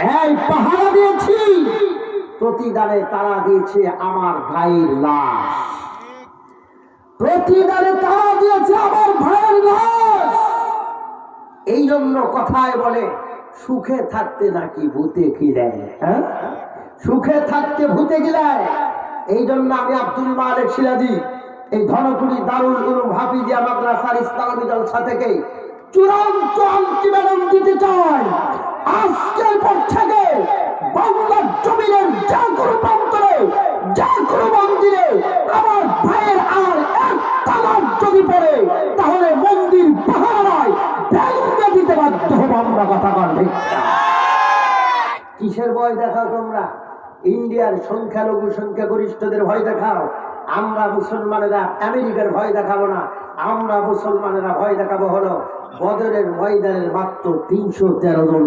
এই পাহারা দিয়েছি, প্রতিদানে তারা দিয়েছে আমার ভাইয়ের লাশ, প্রতিদানে তারা দিয়েছে আমার ভাইয়ের লাশ। এই জন্য কথায় বলে সুখে থাকতে নাকি ভূতে কিলায়, হ্যাঁ সুখে থাকতে ভূতে কিলায়। এই জন্য আমি আব্দুল মালিক সিরাজি এই ধনকুড়ি দারুল উলুম হাফিজিয়া মাদ্রাসার ইসলামী জলসা থেকে চূড়ান্ত আলটিমেটাম দিতে চাই। আজকের পর থেকে বাংলার জমিনের যা কোনো প্রান্তরে, যা কোনো মন্দিরে আমার ভাইয়ের আর এক তালাক যদি পড়ে, তাহলে মন্দির পাহারা নয় ভেঙে দিতে বাধ্য হবো আমরা। কথা বল ঠিক। কিসের ভয় দেখাও তোমরা? ইন্ডিয়ার সংখ্যালঘু সংখ্যাগরিষ্ঠদের ভয় দেখাও। আমরা মুসলমানেরা আমেরিকার ভয় দেখাবো না, আমরা মুসলমানেরা ভয় দেখাবো হলো বদরের ময়দানের মাত্র 313 জন